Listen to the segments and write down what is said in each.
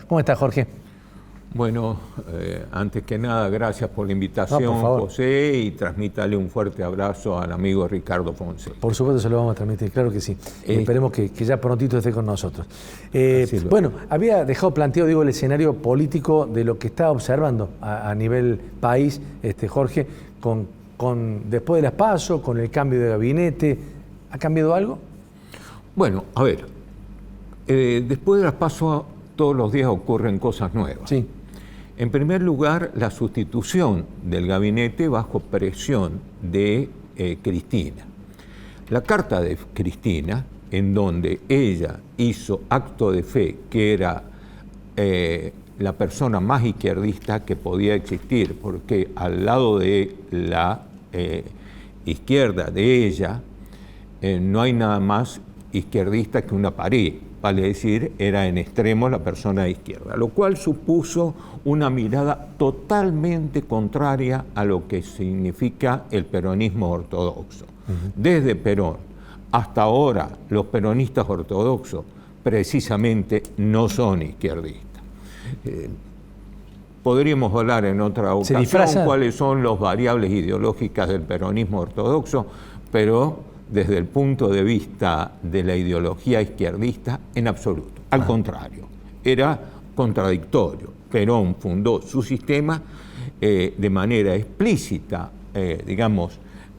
¿Cómo estás, Jorge? Bueno, antes que nada, gracias por la invitación, por favor. José, y transmítale un fuerte abrazo al amigo Ricardo Fonse. Por supuesto se lo vamos a transmitir, claro que sí. Esperemos que ya prontito esté con nosotros. Bueno, había dejado planteado, el escenario político de lo que está observando a nivel país, Jorge, después de las PASO, con el cambio de gabinete. ¿Ha cambiado algo? Bueno, a ver, después de las PASO todos los días ocurren cosas nuevas. Sí. En primer lugar, la sustitución del gabinete bajo presión de Cristina. La carta de Cristina, en donde ella hizo acto de fe que era la persona más izquierdista que podía existir, porque al lado de la izquierda de ella no hay nada más izquierdista que una pared. Vale decir, era en extremo la persona de izquierda, lo cual supuso una mirada totalmente contraria a lo que significa el peronismo ortodoxo. Desde Perón hasta ahora, los peronistas ortodoxos precisamente no son izquierdistas. Podríamos hablar en otra ocasión cuáles son las variables ideológicas del peronismo ortodoxo, pero desde el punto de vista de la ideología izquierdista, en absoluto. Al contrario, era contradictorio. Perón fundó su sistema de manera explícita,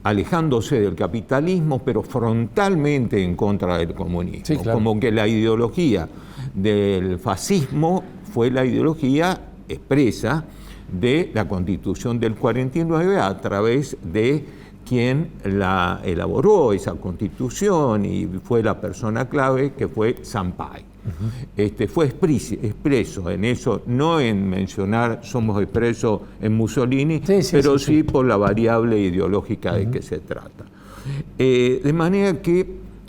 alejándose del capitalismo, pero frontalmente en contra del comunismo. Sí, claro. Como que la ideología del fascismo fue la ideología expresa de la Constitución del 49 a través de quien la elaboró, esa Constitución, y fue la persona clave, que fue Sampaio. Fue expreso en eso, no en mencionar somos expresos en Mussolini, pero sí por la variable ideológica de que se trata. De manera que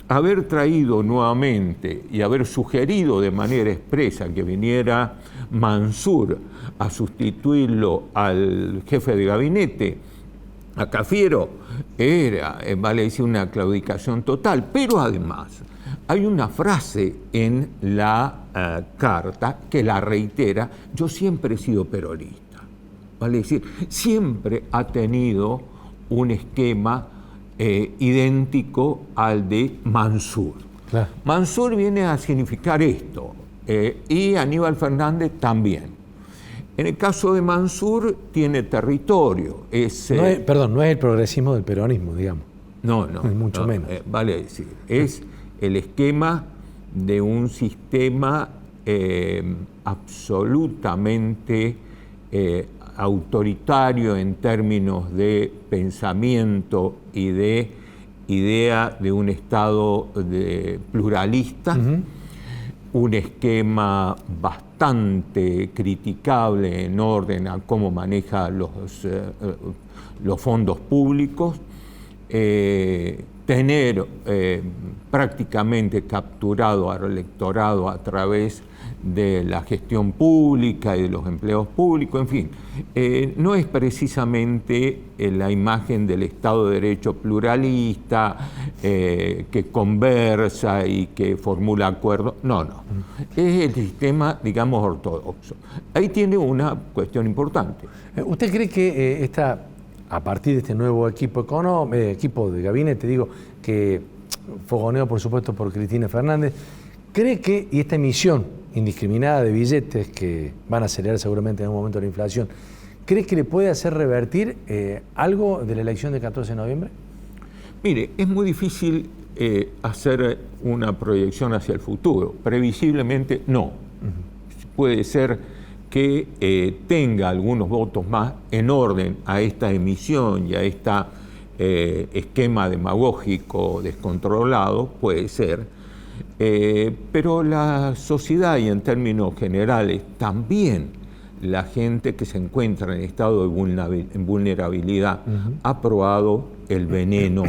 haber traído nuevamente y haber sugerido de manera expresa que viniera Mansur a sustituirlo al jefe de gabinete, a Cafiero, era, vale decir, una claudicación total. Pero además hay una frase en la carta que la reitera: yo siempre he sido peronista. Vale decir, siempre ha tenido un esquema idéntico al de Mansur. Claro. Mansur viene a significar esto, y Aníbal Fernández también. En el caso de Mansur tiene territorio. No es el progresismo del peronismo, digamos. No. Mucho menos. Vale decir, es el esquema de un sistema absolutamente autoritario en términos de pensamiento y de idea de un Estado pluralista. Un esquema bastante criticable en orden a cómo maneja los fondos públicos, tener prácticamente capturado al electorado a través de la gestión pública y de los empleos públicos, en fin, no es precisamente la imagen del Estado de Derecho pluralista, que conversa y que formula acuerdos, no. Es el sistema, digamos, ortodoxo. Ahí tiene una cuestión importante. ¿Usted cree que a partir de este nuevo equipo de gabinete, que fogoneado por supuesto por Cristina Fernández, cree que, y esta emisión indiscriminada de billetes que van a acelerar seguramente en un momento la inflación, cree que le puede hacer revertir algo de la elección del 14 de noviembre? Mire, es muy difícil hacer una proyección hacia el futuro. Previsiblemente no. Puede ser que tenga algunos votos más en orden a esta emisión y a este esquema demagógico descontrolado, puede ser. Pero la sociedad, y en términos generales también la gente que se encuentra en estado de vulnerabilidad, ha probado el veneno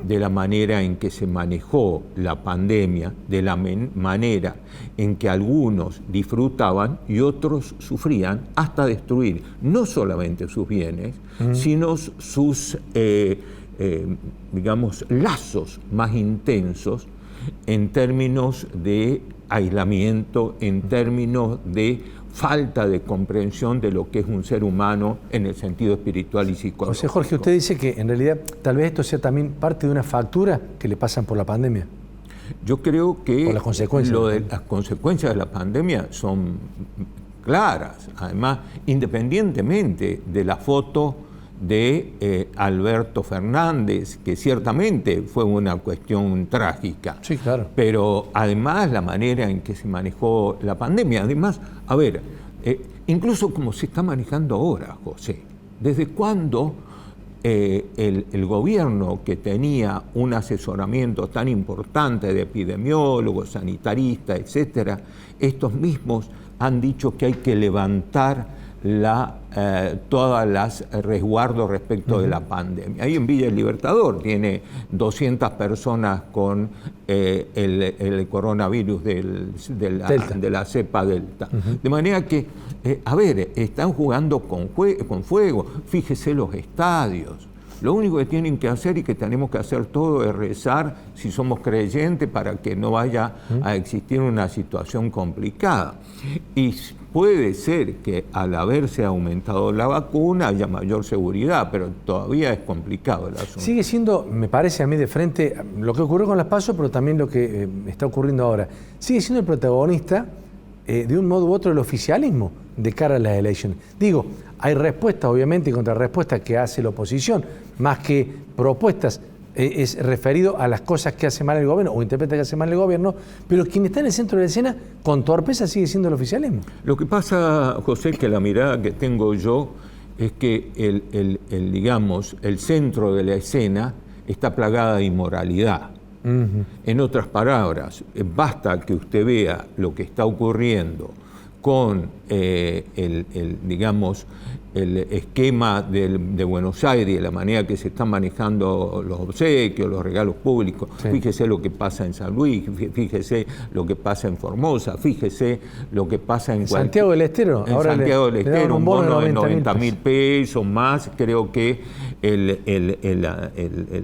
de la manera en que se manejó la pandemia, de la manera en que algunos disfrutaban y otros sufrían hasta destruir no solamente sus bienes, sino sus, lazos más intensos en términos de aislamiento, en términos de falta de comprensión de lo que es un ser humano en el sentido espiritual y psicológico. O sea, Jorge, usted dice que en realidad tal vez esto sea también parte de una factura que le pasan por la pandemia. Yo creo que las consecuencias. Las consecuencias de la pandemia son claras, además, independientemente de la foto de Alberto Fernández, que ciertamente fue una cuestión trágica. Sí, claro. Pero además la manera en que se manejó la pandemia, además, a ver, incluso como se está manejando ahora, José, ¿desde cuándo el gobierno, que tenía un asesoramiento tan importante de epidemiólogos, sanitaristas, etcétera, estos mismos han dicho que hay que levantar todas las resguardos respecto de la pandemia? Ahí en Villa El Libertador tiene 200 personas con el coronavirus de la cepa Delta. De manera que, están jugando con fuego. Fíjese los estadios. Lo único que tienen que hacer y que tenemos que hacer todo es rezar, si somos creyentes, para que no vaya a existir una situación complicada. Y puede ser que al haberse aumentado la vacuna haya mayor seguridad, pero todavía es complicado el asunto. Sigue siendo, me parece a mí de frente, lo que ocurrió con las PASO, pero también lo que está ocurriendo ahora. Sigue siendo el protagonista, de un modo u otro, el oficialismo de cara a las elecciones. Digo, hay respuestas, obviamente, y contrarrespuestas que hace la oposición, más que propuestas. Es referido a las cosas que hace mal el gobierno o interpreta que hace mal el gobierno, pero quien está en el centro de la escena con torpeza sigue siendo el oficialismo. Lo que pasa, José, que la mirada que tengo yo es que el centro de la escena está plagada de inmoralidad. En otras palabras, basta que usted vea lo que está ocurriendo con el esquema de Buenos Aires, la manera que se están manejando los obsequios, los regalos públicos. Sí. Fíjese lo que pasa en San Luis, fíjese lo que pasa en Formosa, fíjese lo que pasa en Santiago del Estero. En ahora Santiago del Estero, un bono de 90.000 pesos más. Creo que el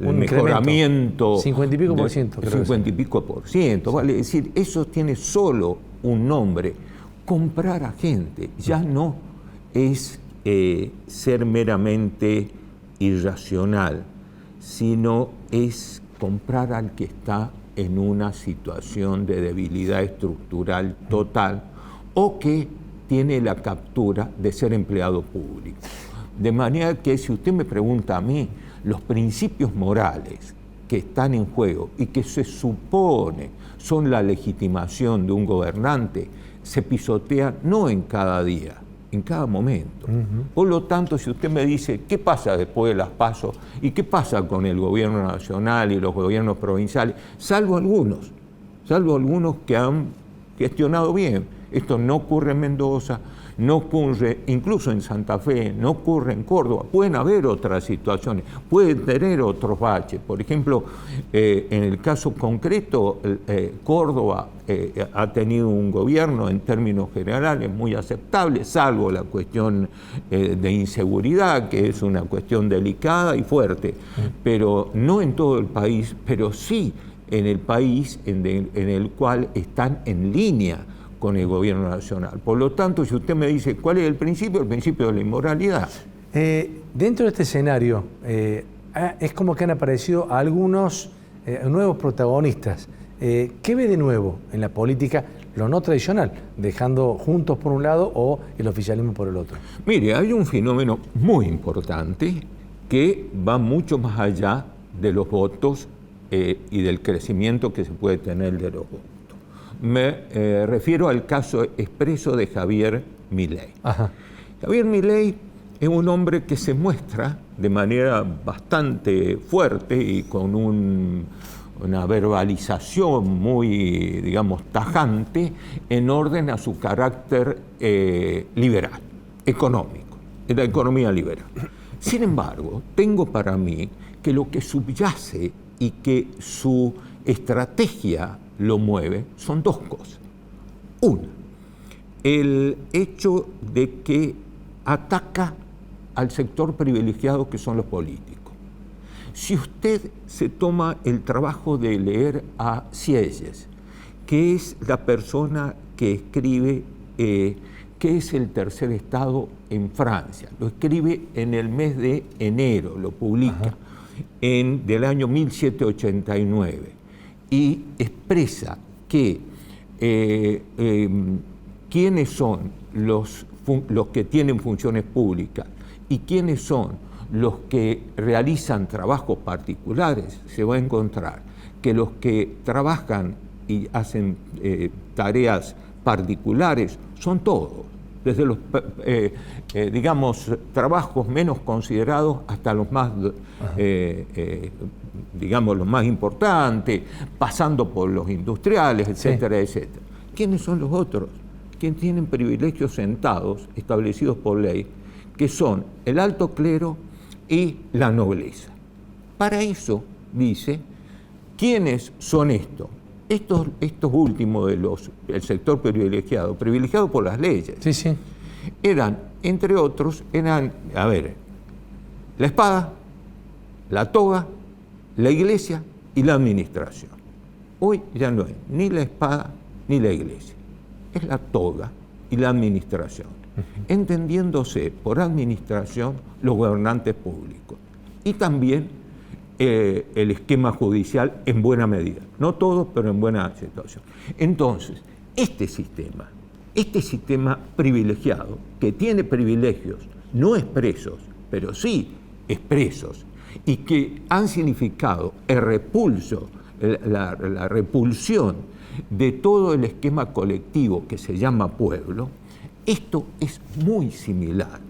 mejoramiento... 50 y pico por ciento. 50 y pico por ciento. Sí. Vale decir, eso tiene solo un nombre: comprar a gente. Ya no es ser meramente irracional, sino es comprar al que está en una situación de debilidad estructural total o que tiene la captura de ser empleado público. De manera que, si usted me pregunta a mí, los principios morales que están en juego y que se supone son la legitimación de un gobernante, se pisotean no en cada día, en cada momento. Por lo tanto, si usted me dice qué pasa después de las PASO y qué pasa con el gobierno nacional y los gobiernos provinciales, salvo algunos que han gestionado bien. Esto no ocurre en Mendoza, no ocurre incluso en Santa Fe, no ocurre en Córdoba. Pueden haber otras situaciones, pueden tener otros baches. Por ejemplo, en el caso concreto, Córdoba ha tenido un gobierno en términos generales muy aceptable, salvo la cuestión de inseguridad, que es una cuestión delicada y fuerte, pero no en todo el país, pero sí en el país en el cual están en línea con el gobierno nacional. Por lo tanto, si usted me dice cuál es el principio de la inmoralidad. Dentro de este escenario, es como que han aparecido algunos nuevos protagonistas. ¿Qué ve de nuevo en la política, lo no tradicional, dejando Juntos por un lado o el oficialismo por el otro? Mire, hay un fenómeno muy importante que va mucho más allá de los votos y del crecimiento que se puede tener de los votos. Me refiero al caso expreso de Javier Milei. Javier Milei es un hombre que se muestra de manera bastante fuerte y con una verbalización muy, digamos, tajante en orden a su carácter liberal, económico, de la economía liberal. Sin embargo, tengo para mí que lo que subyace y que su estrategia lo mueve son dos cosas. Una, el hecho de que ataca al sector privilegiado que son los políticos. Si usted se toma el trabajo de leer a Sieyes, que es la persona que escribe qué es el tercer estado en Francia. Lo escribe en el mes de enero, lo publica del año 1789 y expresa que quiénes son los que tienen funciones públicas y quiénes son los que realizan trabajos particulares. Se va a encontrar que los que trabajan y hacen tareas particulares son todos, desde los, digamos, trabajos menos considerados hasta los más, digamos, los más importantes, pasando por los industriales, etcétera, etcétera. ¿Quiénes son los otros? Quienes tienen privilegios sentados, establecidos por ley, que son el alto clero y la nobleza. Para eso, dice, ¿quiénes son estos? Estos últimos el sector privilegiado por las leyes, eran, entre otros, la espada, la toga, la iglesia y la administración. Hoy ya no es ni la espada ni la iglesia, es la toga y la administración, entendiéndose por administración los gobernantes públicos y también el esquema judicial en buena medida, no todo, pero en buena situación. Entonces, este sistema privilegiado, que tiene privilegios no expresos, pero sí expresos, y que han significado el repulso, la repulsión de todo el esquema colectivo que se llama pueblo, esto es muy similar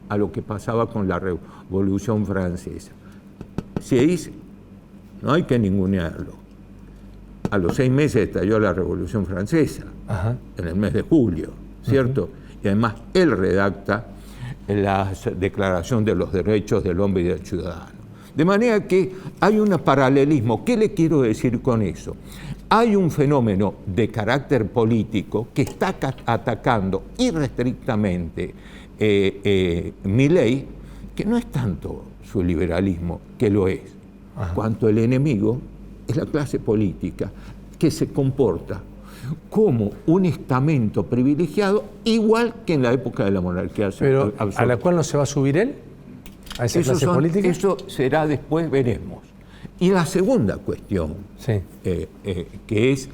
a lo que pasaba con la Revolución Francesa. Se dice, no hay que ningunearlo. A los 6 meses estalló la Revolución Francesa, en el mes de julio, ¿cierto? Y además él redacta la Declaración de los Derechos del Hombre y del Ciudadano. De manera que hay un paralelismo. ¿Qué le quiero decir con eso? Hay un fenómeno de carácter político que está atacando irrestrictamente Milei, que no es tanto su liberalismo, que lo es, cuanto el enemigo es la clase política que se comporta como un estamento privilegiado, igual que en la época de la monarquía. Pero absoluta. ¿A la cual no se va a subir él? ¿A esa clase política? Eso será después, veremos. Y la segunda cuestión, que es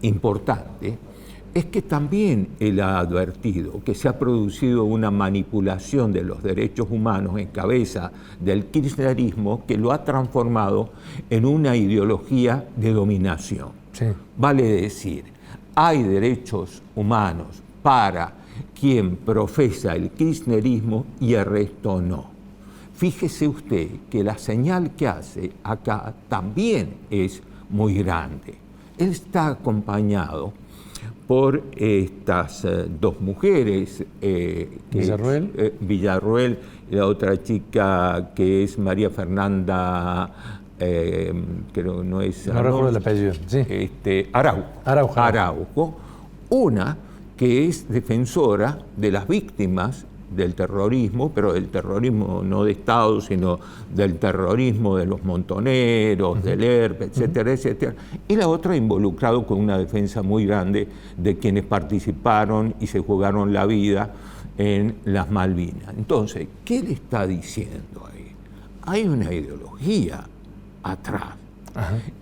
importante, es que también él ha advertido que se ha producido una manipulación de los derechos humanos en cabeza del kirchnerismo que lo ha transformado en una ideología de dominación. Vale decir, hay derechos humanos para quien profesa el kirchnerismo y el resto no. Fíjese usted que la señal que hace acá también es muy grande. Él está acompañado por estas dos mujeres, Villarroel y la otra chica que es María Fernanda, creo no es... No recuerdo el apellido, Araujo, una que es defensora de las víctimas del terrorismo, pero del terrorismo no de Estado, sino del terrorismo de los montoneros, del ERP, etcétera, etcétera. Y la otra involucrado con una defensa muy grande de quienes participaron y se jugaron la vida en las Malvinas. Entonces, ¿qué le está diciendo ahí? Hay una ideología atrás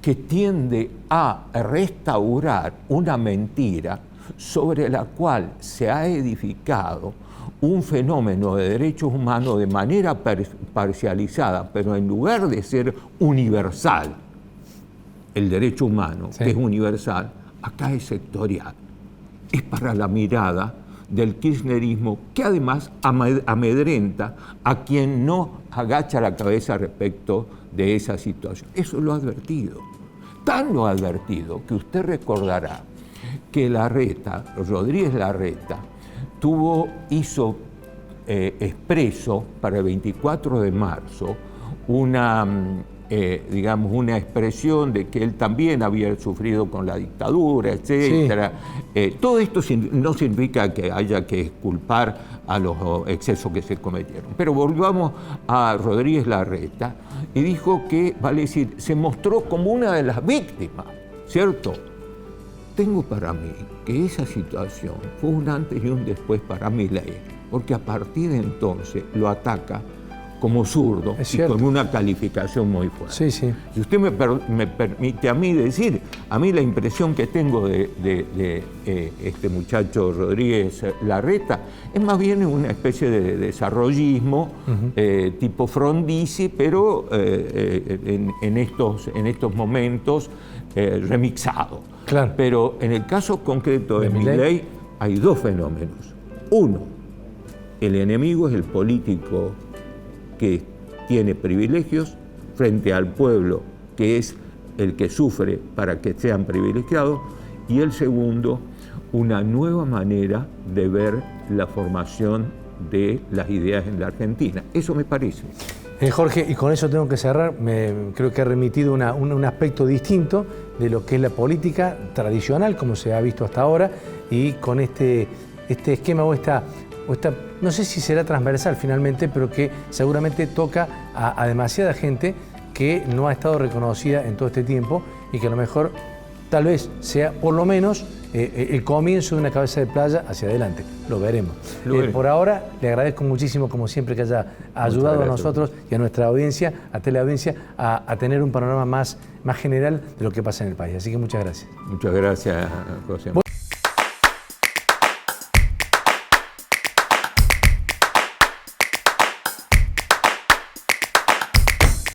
que tiende a restaurar una mentira sobre la cual se ha edificado un fenómeno de derechos humanos de manera parcializada, pero en lugar de ser universal, el derecho humano, que es universal, acá es sectorial. Es para la mirada del kirchnerismo, que además amedrenta a quien no agacha la cabeza respecto de esa situación. Eso lo ha advertido. Tan lo ha advertido que usted recordará que Rodríguez Larreta, hizo expreso para el 24 de marzo una expresión de que él también había sufrido con la dictadura, etcétera. Todo esto no significa que haya que exculpar a los excesos que se cometieron. Pero volvamos a Rodríguez Larreta y dijo que, vale decir, se mostró como una de las víctimas ¿cierto? Tengo para mí que esa situación fue un antes y un después para Milei, porque a partir de entonces lo ataca como zurdo y con una calificación muy fuerte. Sí, sí. Si usted me permite a mí decir, a mí la impresión que tengo de este muchacho Rodríguez Larreta es más bien una especie de desarrollismo tipo Frondizi, pero en estos momentos remixado. Claro. Pero en el caso concreto de Milei hay dos fenómenos. Uno, el enemigo es el político que tiene privilegios frente al pueblo, que es el que sufre para que sean privilegiados, y el segundo, una nueva manera de ver la formación de las ideas en la Argentina. Eso me parece. Jorge, y con eso tengo que cerrar, creo que ha remitido un aspecto distinto de lo que es la política tradicional, como se ha visto hasta ahora, y con este esquema o esta, no sé si será transversal finalmente, pero que seguramente toca a demasiada gente que no ha estado reconocida en todo este tiempo y que a lo mejor tal vez sea por lo menos el comienzo de una cabeza de playa hacia adelante. Lo veremos. Por ahora le agradezco muchísimo, como siempre, que haya ayudado a nosotros y a nuestra audiencia, a teleaudiencia, a tener un panorama más general de lo que pasa en el país. Así que muchas gracias. Muchas gracias, José.